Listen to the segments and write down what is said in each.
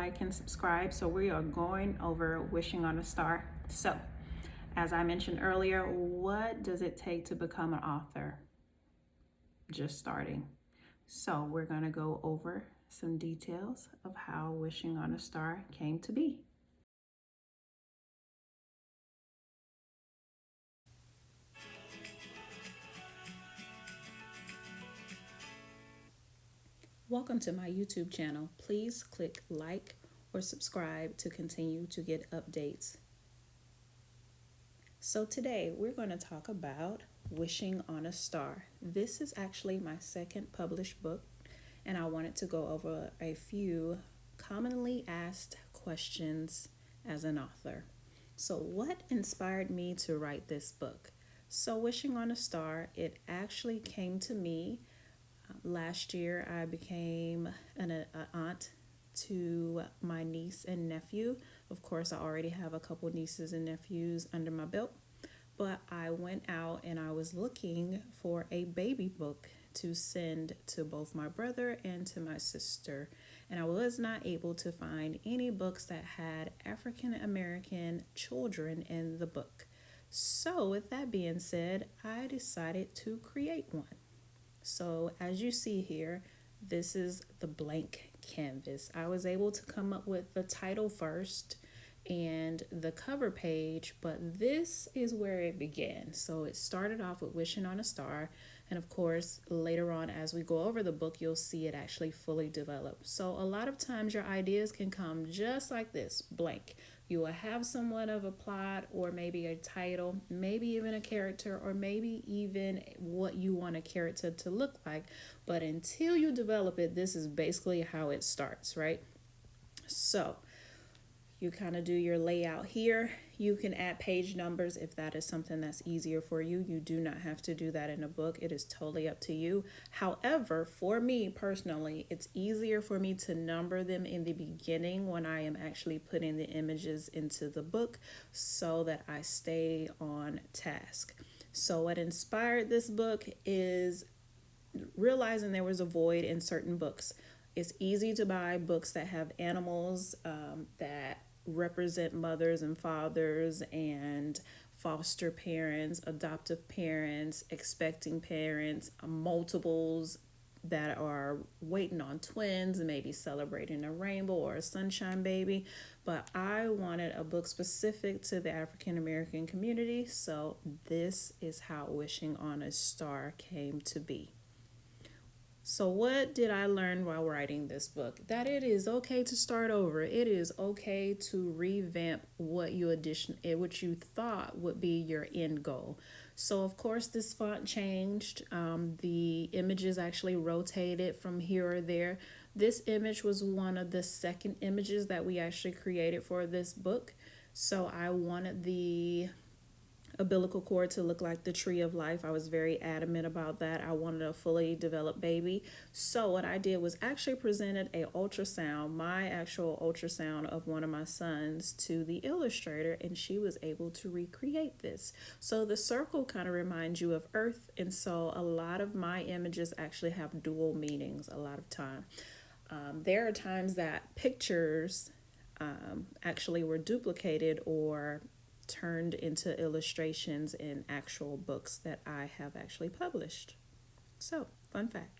like, and subscribe. So we are going over wishing on a star. So, as I mentioned earlier, what does it take to become an author? Just starting. So we're going to go over some details of how Wishing on a Star came to be. Welcome to my YouTube channel. Please click like or subscribe to continue to get updates. So today we're going to talk about Wishing on a Star. This is actually my second published book, and I wanted to go over a few commonly asked questions as an author. So what inspired me to write this book? So Wishing on a Star, it actually came to me last year. I became an aunt to my niece and nephew. Of course, I already have a couple nieces and nephews under my belt, but I went out and I was looking for a baby book to send to both my brother and to my sister, and I was not able to find any books that had African American children in the book. So with that being said, I decided to create one. So as you see here, this is the blank canvas. I was able to come up with the title first and the cover page, but this is where it began. So it started off with Wishing on a Star, and of course later on as we go over the book, you'll see it actually fully develop. So a lot of times your ideas can come just like this, blank. You will have somewhat of a plot, or maybe a title, maybe even a character, or maybe even what you want a character to look like. But until you develop it, this is basically how it starts, right? So you kind of do your layout here. You can add page numbers if that is something that's easier for you. You do not have to do that in a book. It is totally up to you. However, for me personally, it's easier for me to number them in the beginning when I am actually putting the images into the book so that I stay on task. So what inspired this book is realizing there was a void in certain books. It's easy to buy books that have animals that represent mothers and fathers and foster parents, adoptive parents, expecting parents, multiples that are waiting on twins, maybe celebrating a rainbow or a sunshine baby. But I wanted a book specific to the African American community, so this is how Wishing on a Star came to be. So what did I learn while writing this book? That it is okay to start over. It is okay to revamp what you thought would be your end goal. So of course this font changed. The images actually rotated from here or there. This image was one of the second images that we actually created for this book. So I wanted the umbilical cord to look like the tree of life. I was very adamant about that. I wanted a fully developed baby. So what I did was actually presented a ultrasound, my actual ultrasound of one of my sons, to the illustrator, and she was able to recreate this. So the circle kind of reminds you of Earth, and so a lot of my images actually have dual meanings a lot of time. There are times that pictures actually were duplicated or turned into illustrations in actual books that I have actually published. So, fun fact.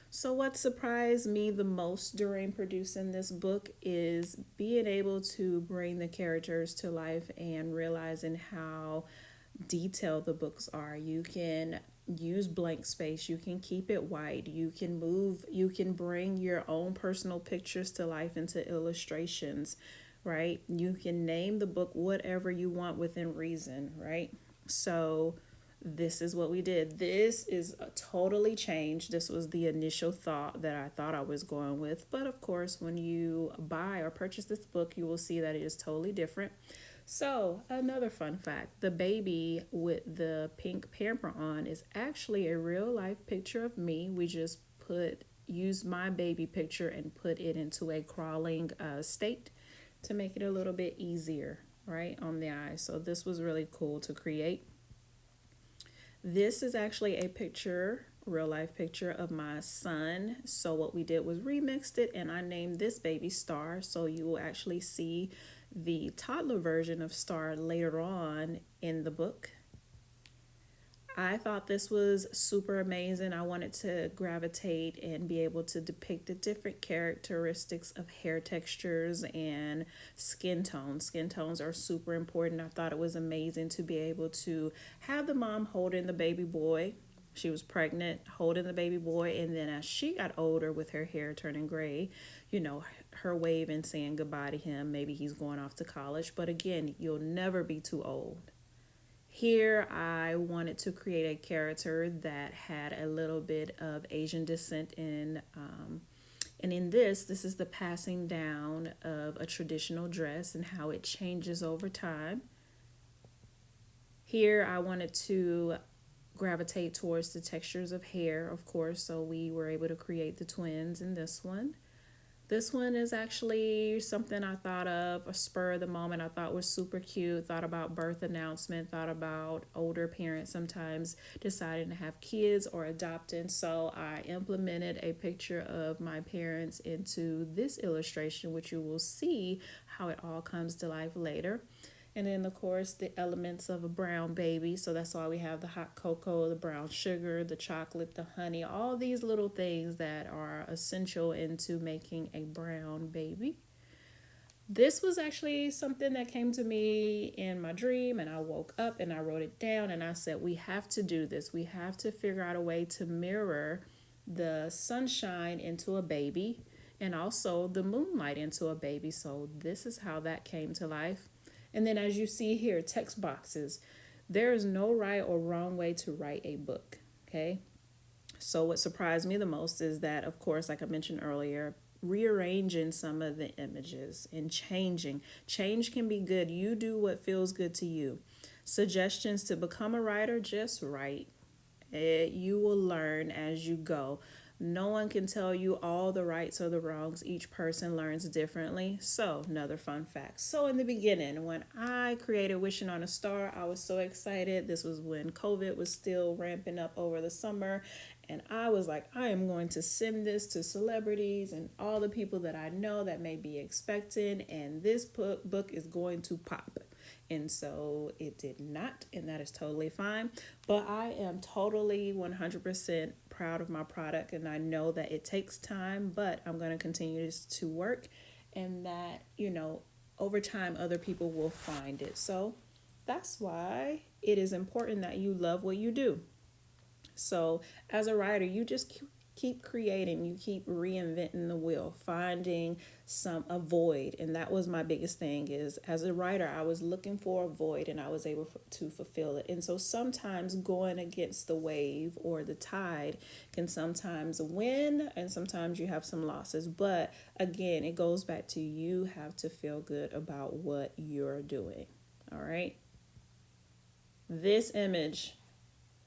So what surprised me the most during producing this book is being able to bring the characters to life and realizing how detailed the books are. You can use blank space, you can keep it white, you can bring your own personal pictures to life into illustrations, right? You can name the book whatever you want within reason, right? So this is what we did. This is a totally changed. This was the initial thought that I thought I was going with. But of course, when you buy or purchase this book, you will see that it is totally different. So another fun fact, the baby with the pink pamper on is actually a real life picture of me. We just used my baby picture and put it into a crawling state to make it a little bit easier, right, on the eyes. So this was really cool to create. This is actually a picture real life picture of my son. So what we did was remixed it and I named this baby Star. So you will actually see the toddler version of Star later on in the book. I thought this was super amazing. I wanted to gravitate and be able to depict the different characteristics of hair textures and skin tones. Skin tones are super important. I thought it was amazing to be able to have the mom holding the baby boy. She was pregnant, holding the baby boy, and then as she got older with her hair turning gray, her waving, saying goodbye to him. Maybe he's going off to college. But again, you'll never be too old. Here, I wanted to create a character that had a little bit of Asian descent and in this is the passing down of a traditional dress and how it changes over time. Here, I wanted to gravitate towards the textures of hair, of course, so we were able to create the twins in this one. This one is actually something I thought of, a spur of the moment. I thought was super cute. Thought about birth announcement. Thought about older parents sometimes deciding to have kids or adopting. So I implemented a picture of my parents into this illustration, which you will see how it all comes to life later. And then, of course, the elements of a brown baby. So that's why we have the hot cocoa, the brown sugar, the chocolate, the honey, all these little things that are essential into making a brown baby. This was actually something that came to me in my dream, and I woke up and I wrote it down and I said, we have to do this. We have to figure out a way to mirror the sunshine into a baby and also the moonlight into a baby. So this is how that came to life. And then as you see here, text boxes. There is no right or wrong way to write a book, okay? So what surprised me the most is that, of course, like I mentioned earlier, rearranging some of the images and changing. Change can be good. You do what feels good to you. Suggestions to become a writer, just write. You will learn as you go. No one can tell you all the rights or the wrongs. Each person learns differently. So, another fun fact. So, in the beginning, when I created Wishing on a Star, I was so excited. This was when COVID was still ramping up over the summer. And I was like, I am going to send this to celebrities and all the people that I know that may be expecting. And this book is going to pop. And so it did not, and that is totally fine. But I am totally 100% proud of my product, and I know that it takes time, but I'm going to continue to work, and that, over time, other people will find it. So that's why it is important that you love what you do. So as a writer, you just keep creating, you keep reinventing the wheel, finding a void. And that was my biggest thing is as a writer, I was looking for a void and I was able to fulfill it. And so sometimes going against the wave or the tide can sometimes win and sometimes you have some losses. But again, it goes back to you have to feel good about what you're doing. All right. This image,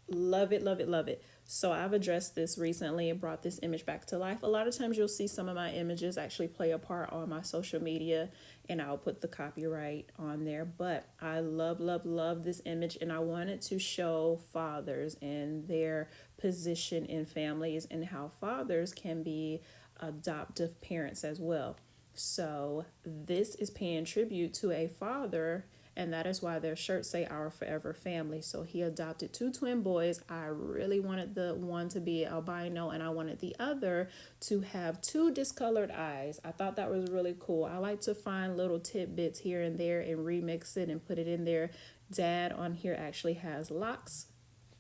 love it, love it, love it. So I've addressed this recently and brought this image back to life. A lot of times you'll see some of my images actually play a part on my social media and I'll put the copyright on there. But I love, love, love this image and I wanted to show fathers and their position in families and how fathers can be adoptive parents as well. So this is paying tribute to a father, and that is why their shirts say Our Forever Family. So he adopted two twin boys. I really wanted the one to be albino and I wanted the other to have two discolored eyes. I thought that was really cool. I like to find little tidbits here and there and remix it and put it in there. Dad on here actually has locks.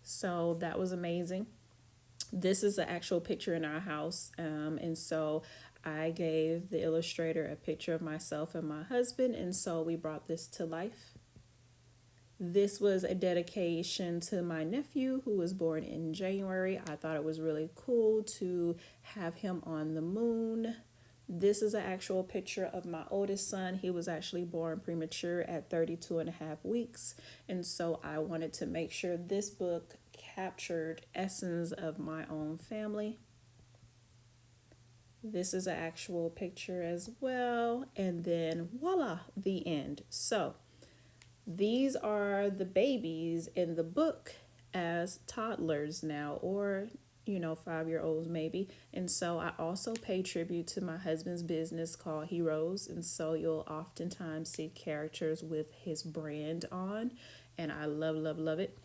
So that was amazing. This is an actual picture in our house. And so I gave the illustrator a picture of myself and my husband, and so we brought this to life. This was a dedication to my nephew who was born in January. I thought it was really cool to have him on the moon. This is an actual picture of my oldest son. He was actually born premature at 32 and a half weeks, and so I wanted to make sure this book captured essence of my own family. This is an actual picture as well. And then voila, the end. So these are the babies in the book as toddlers now, or 5-year-olds maybe. And so I also pay tribute to my husband's business called Heroes. And so you'll oftentimes see characters with his brand on. And I love, love, love it.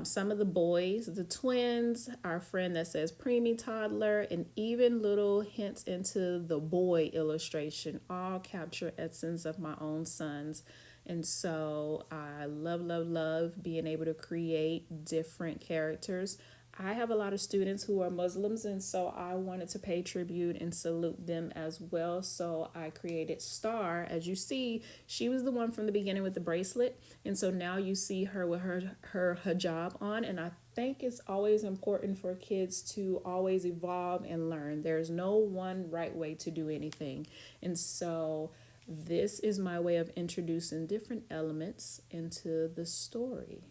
Some of the boys, the twins, our friend that says preemie toddler, and even little hints into the boy illustration all capture essence of my own sons. And so I love, love, love being able to create different characters. I have a lot of students who are Muslims, and so I wanted to pay tribute and salute them as well. So I created Star. As you see, she was the one from the beginning with the bracelet, and so now you see her with her hijab on. And I think it's always important for kids to always evolve and learn. There's no one right way to do anything, and so this is my way of introducing different elements into the story.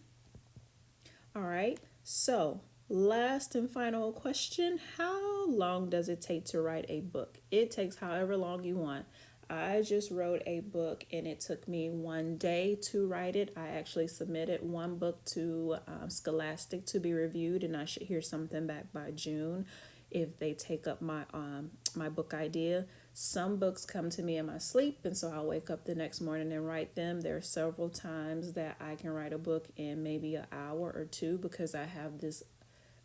All right, so last and final question: how long does it take to write a book? It takes however long you want. I just wrote a book and it took me 1 day to write it. I actually submitted one book to Scholastic to be reviewed, and I should hear something back by June if they take up my book idea. Some books come to me in my sleep, and so I'll wake up the next morning and write them. There are several times that I can write a book in maybe an hour or two because I have this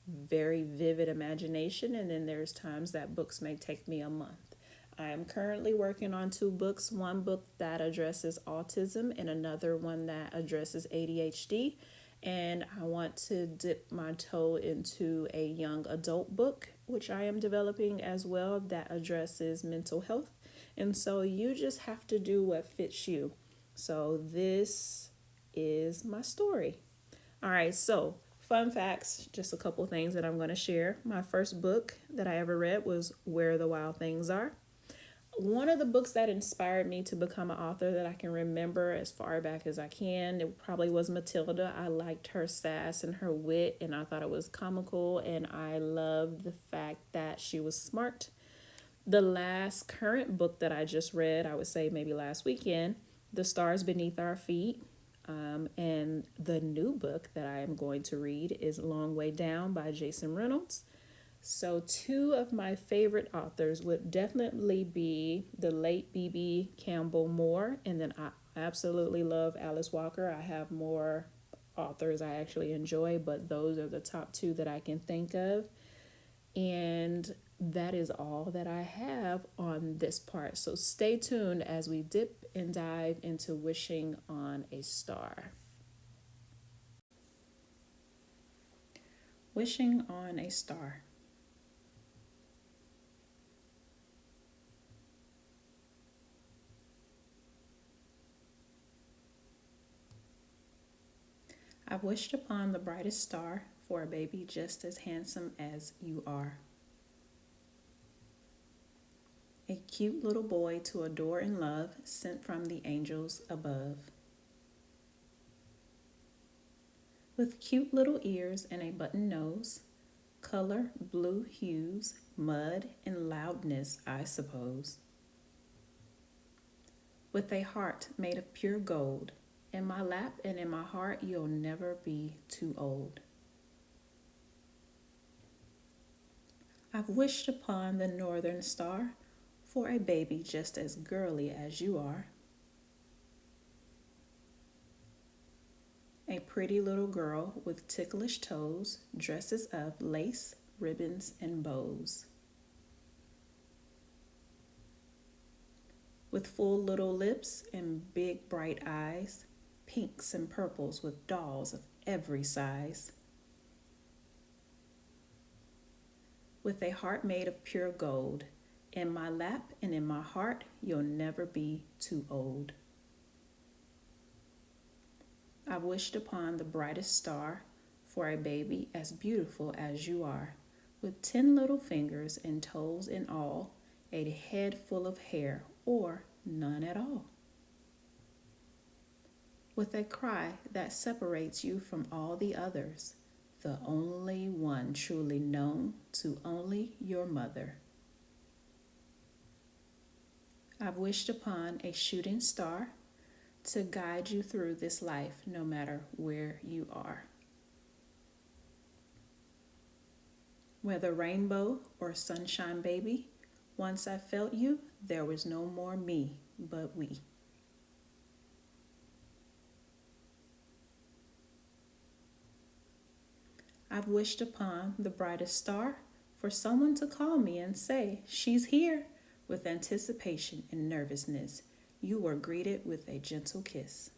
very vivid imagination, and then there's times that books may take me a month. I am currently working on 2 books, one book that addresses autism and another one that addresses ADHD. And I want to dip my toe into a young adult book, which I am developing as well, that addresses mental health. And so you just have to do what fits you. So this is my story. All right, so fun facts, just a couple things that I'm going to share. My first book that I ever read was Where the Wild Things Are. One of the books that inspired me to become an author that I can remember as far back as I can, it probably was Matilda. I liked her sass and her wit, and I thought it was comical, and I loved the fact that she was smart. The last current book that I just read, I would say maybe last weekend, The Stars Beneath Our Feet. And the new book that I am going to read is Long Way Down by Jason Reynolds. So 2 of my favorite authors would definitely be the late B.B. Campbell Moore, and then I absolutely love Alice Walker. I have more authors I actually enjoy, but those are the top 2 that I can think of. And that is all that I have on this part. So stay tuned as we dip and dive into Wishing on a Star. Wishing on a Star. I've wished upon the brightest star for a baby just as handsome as you are. A cute little boy to adore and love, sent from the angels above. With cute little ears and a button nose, color blue hues, mud and loudness, I suppose. With a heart made of pure gold, in my lap and in my heart, you'll never be too old. I've wished upon the northern star for a baby just as girly as you are. A pretty little girl with ticklish toes, dresses of lace, ribbons, and bows. With full little lips and big bright eyes, pinks and purples with dolls of every size. With a heart made of pure gold, in my lap and in my heart, you'll never be too old. I've wished upon the brightest star for a baby as beautiful as you are, with 10 little fingers and toes in all, a head full of hair, or none at all. With a cry that separates you from all the others, the only one truly known to only your mother. I've wished upon a shooting star to guide you through this life no matter where you are. Whether rainbow or sunshine, baby, once I felt you, there was no more me, but we. I've wished upon the brightest star for someone to call me and say, she's here. With anticipation and nervousness, you were greeted with a gentle kiss.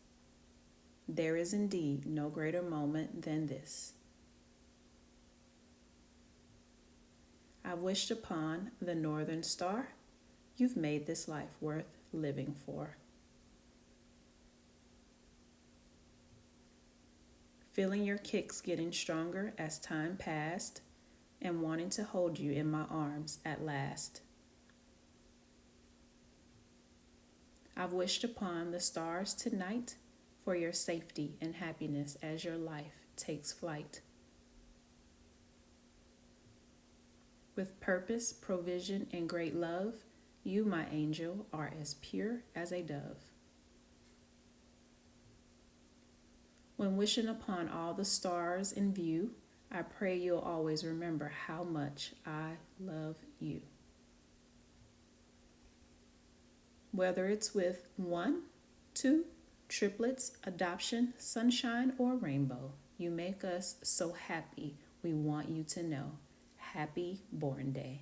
There is indeed no greater moment than this. I've wished upon the northern star. You've made this life worth living for. Feeling your kicks getting stronger as time passed, and wanting to hold you in my arms at last. I've wished upon the stars tonight for your safety and happiness as your life takes flight. With purpose, provision, and great love, you, my angel, are as pure as a dove. When wishing upon all the stars in view, I pray you'll always remember how much I love you. Whether it's with 1, 2, triplets, adoption, sunshine, or rainbow, you make us so happy we want you to know. Happy Born Day.